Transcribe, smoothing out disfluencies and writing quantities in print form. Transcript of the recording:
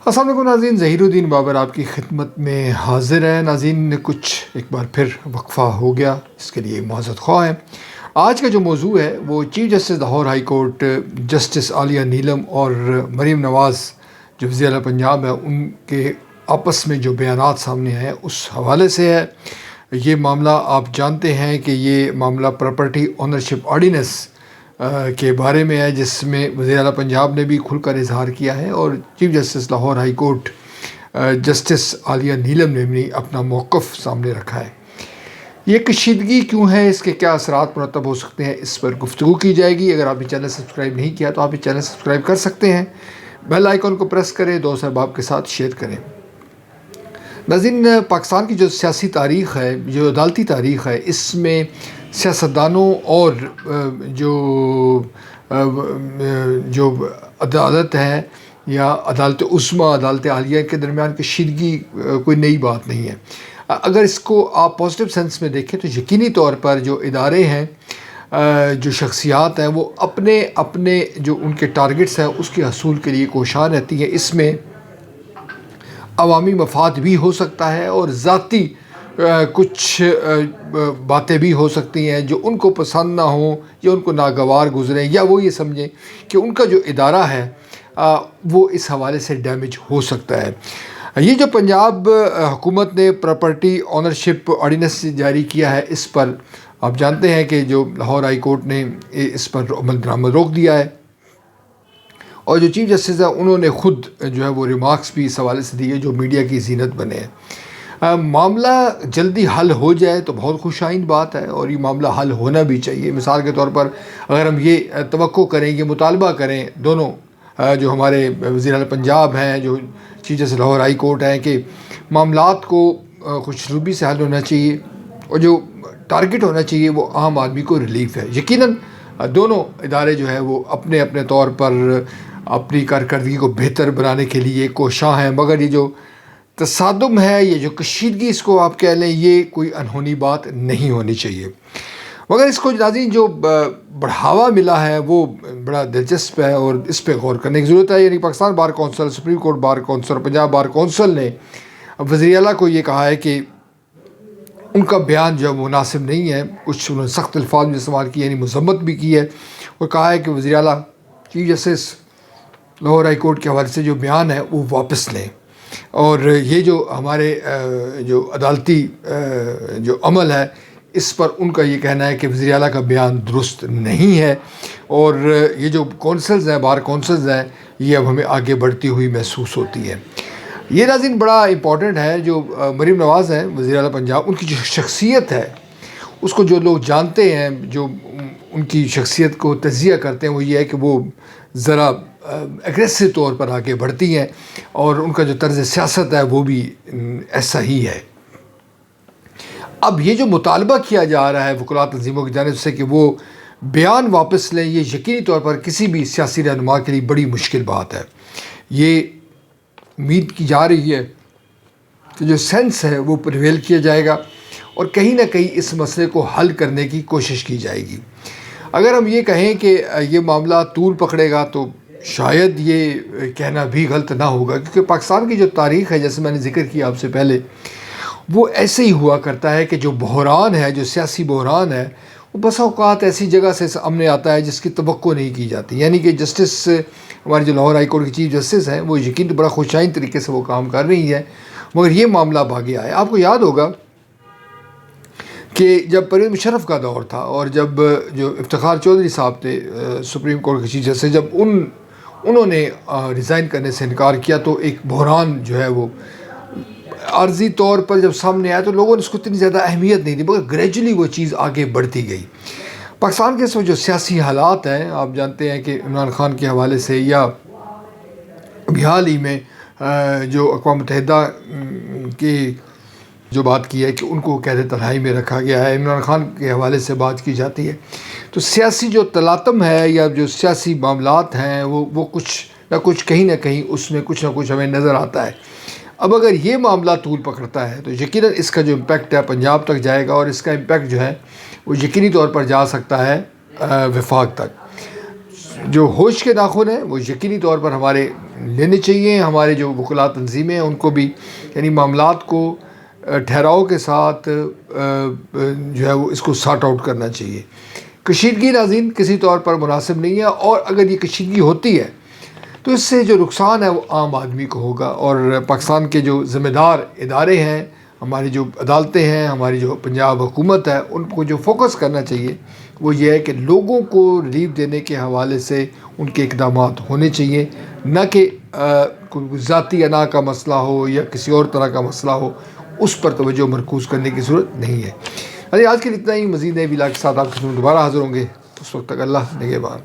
السلام علیکم ناظرین، ظہیرالدین بابر آپ کی خدمت میں حاضر ہے۔ ناظرین، کچھ ایک بار پھر وقفہ ہو گیا، اس کے لیے معذرت خواہ ہے۔ آج کا جو موضوع ہے وہ chief justice Lahore high court justice Aliya Neelum اور مریم نواز جو وزیر اعلیٰ پنجاب ہے، ان کے آپس میں جو بیانات سامنے آئے اس حوالے سے ہے۔ یہ معاملہ آپ جانتے ہیں کہ یہ معاملہ پراپرٹی اونرشپ آرڈیننس کے بارے میں ہے، جس میں وزیر اعلیٰ پنجاب نے بھی کھل کر اظہار کیا ہے اور chief justice Lahore high court justice Aliya Neelum نے بھی اپنا موقف سامنے رکھا ہے۔ یہ کشیدگی کیوں ہے، اس کے کیا اثرات مرتب ہو سکتے ہیں، اس پر گفتگو کی جائے گی۔ اگر آپ یہ چینل سبسکرائب نہیں کیا تو آپ یہ چینل سبسکرائب کر سکتے ہیں، بیل آئیکن کو پریس کریں، دوست احباب کے ساتھ شیئر کریں۔ ناظرین، پاکستان کی جو سیاسی تاریخ ہے، جو عدالتی تاریخ ہے، اس میں سیاستدانوں اور جو عدالت ہے یا عدالت عظمیٰ، عدالت عالیہ کے درمیان کشیدگی کوئی نئی بات نہیں ہے۔ اگر اس کو آپ پازیٹیو سینس میں دیکھیں تو یقینی طور پر جو ادارے ہیں، جو شخصیات ہیں، وہ اپنے جو ان کے ٹارگٹس ہیں اس کے حصول کے لیے کوشاں رہتی ہیں۔ اس میں عوامی مفاد بھی ہو سکتا ہے اور ذاتی کچھ باتیں بھی ہو سکتی ہیں جو ان کو پسند نہ ہوں یا ان کو ناگوار گزریں، یا وہ یہ سمجھیں کہ ان کا جو ادارہ ہے وہ اس حوالے سے ڈیمیج ہو سکتا ہے۔ یہ جو پنجاب حکومت نے پراپرٹی اونرشپ آرڈیننس جاری کیا ہے، اس پر آپ جانتے ہیں کہ جو لاہور ہائی کورٹ نے اس پر عمل درآمد روک دیا ہے، اور جو چیف جسٹس ہیں انہوں نے خود جو ہے وہ ریمارکس بھی اس حوالے سے دیے جو میڈیا کی زینت بنے ہیں۔ معاملہ جلدی حل ہو جائے تو بہت خوش آئند بات ہے، اور یہ معاملہ حل ہونا بھی چاہیے۔ مثال کے طور پر اگر ہم یہ توقع کریں، یہ مطالبہ کریں دونوں جو ہمارے وزیر اعلیٰ پنجاب ہیں، جو chief justice Lahore high court ہیں، کہ معاملات کو خوشروبی سے حل ہونا چاہیے اور جو ٹارگٹ ہونا چاہیے وہ عام آدمی کو ریلیف ہے۔ یقیناً دونوں ادارے جو ہے وہ اپنے اپنے طور پر اپنی کارکردگی کو بہتر بنانے کے لیے کوشاں ہیں، مگر یہ جو تصادم ہے، یہ جو کشیدگی اس کو آپ کہہ لیں، یہ کوئی انہونی بات نہیں ہونی چاہیے۔ مگر اس کو ناظرین جو بڑھاوا ملا ہے وہ بڑا دلچسپ ہے اور اس پہ غور کرنے کی ضرورت ہے۔ یعنی Pakistan bar council, supreme court bar council, Punjab bar council نے وزیر اعلیٰ کو یہ کہا ہے کہ ان کا بیان جو مناسب نہیں ہے۔ کچھ انہوں نے سخت الفاظ میں استعمال کیے، یعنی مذمت بھی کی ہے، اور کہا ہے کہ وزیر اعلیٰ chief justice Lahore high court کے حوالے سے جو بیان ہے وہ واپس لیں، اور یہ جو ہمارے جو عدالتی جو عمل ہے اس پر ان کا یہ کہنا ہے کہ وزیر اعلیٰ کا بیان درست نہیں ہے، اور یہ جو کونسلز ہیں، بار کونسلز ہیں، یہ اب ہمیں آگے بڑھتی ہوئی محسوس ہوتی ہے۔ یہ ناظرین بڑا امپورٹنٹ ہے۔ جو مریم نواز ہیں وزیر اعلیٰ پنجاب، ان کی جو شخصیت ہے اس کو جو لوگ جانتے ہیں، جو ان کی شخصیت کو تجزیہ کرتے ہیں، وہ یہ ہے کہ وہ ذرا ایگریسو طور پر آگے بڑھتی ہیں، اور ان کا جو طرز سیاست ہے وہ بھی ایسا ہی ہے۔ اب یہ جو مطالبہ کیا جا رہا ہے وکلاء تنظیموں کی جانب سے کہ وہ بیان واپس لیں، یہ یقینی طور پر کسی بھی سیاسی رہنما کے لیے بڑی مشکل بات ہے۔ یہ امید کی جا رہی ہے کہ جو سینس ہے وہ پریویل کیا جائے گا اور کہیں نہ کہیں اس مسئلے کو حل کرنے کی کوشش کی جائے گی۔ اگر ہم یہ کہیں کہ یہ معاملہ طول پکڑے گا تو شاید یہ کہنا بھی غلط نہ ہوگا، کیونکہ پاکستان کی جو تاریخ ہے، جیسے میں نے ذکر کیا آپ سے پہلے، وہ ایسے ہی ہوا کرتا ہے کہ جو بحران ہے، جو سیاسی بحران ہے، وہ بسا اوقات ایسی جگہ سے سامنے آتا ہے جس کی توقع نہیں کی جاتی۔ یعنی کہ جسٹس ہمارے جو لاہور ہائی کورٹ کی چیف جسٹس ہیں، وہ یقین تو بڑا خوشائند طریقے سے وہ کام کر رہی ہیں، مگر یہ معاملہ اب آگے آیا۔ آپ کو یاد ہوگا کہ جب پرویز مشرف کا دور تھا اور جب جو افتخار چودھری صاحب تھے سپریم کورٹ کے چیف جسٹس، جب انہوں نے ریزائن کرنے سے انکار کیا تو ایک بحران جو ہے وہ عارضی طور پر جب سامنے آیا تو لوگوں نے اس کو اتنی زیادہ اہمیت نہیں دی، مگر گریجولی وہ چیز آگے بڑھتی گئی۔ پاکستان کے اس میں جو سیاسی حالات ہیں، آپ جانتے ہیں کہ عمران خان کے حوالے سے، یا ابھی حال ہی میں جو اقوام متحدہ کی جو بات کی ہے کہ ان کو قید تنہائی میں رکھا گیا ہے، عمران خان کے حوالے سے بات کی جاتی ہے، تو سیاسی جو تلاطم ہے یا جو سیاسی معاملات ہیں وہ کچھ نہ کچھ کہیں نہ کہیں اس میں کچھ نہ کچھ ہمیں نظر آتا ہے۔ اب اگر یہ معاملہ طول پکڑتا ہے تو یقیناً اس کا جو امپیکٹ ہے پنجاب تک جائے گا، اور اس کا امپیکٹ جو ہے وہ یقینی طور پر جا سکتا ہے وفاق تک۔ جو ہوش کے ناخن ہیں وہ یقینی طور پر ہمارے لینے چاہیے. ہمارے جو وکلاء تنظیمیں ہیں ان کو بھی یعنی معاملات کو ٹھہراؤ کے ساتھ جو ہے وہ اس کو سارٹ آؤٹ کرنا چاہیے. کشیدگی ناظرین کسی طور پر مناسب نہیں ہے، اور اگر یہ کشیدگی ہوتی ہے تو اس سے جو نقصان ہے وہ عام آدمی کو ہوگا. اور پاکستان کے جو ذمہ دار ادارے ہیں، ہماری جو عدالتیں ہیں، ہماری جو پنجاب حکومت ہے، ان کو جو فوکس کرنا چاہیے وہ یہ ہے کہ لوگوں کو ریلیف دینے کے حوالے سے ان کے اقدامات ہونے چاہیے، نہ کہ کوئی ذاتی انا کا مسئلہ ہو یا کسی اور طرح کا مسئلہ ہو، اس پر توجہ مرکوز کرنے کی ضرورت نہیں ہے. آج کے لیے اتنا ہی. مزید نئے ویلاگ کے ساتھ آپ کے سامنے دوبارہ حاضر ہوں گے. اس وقت تک اللہ نگہبان.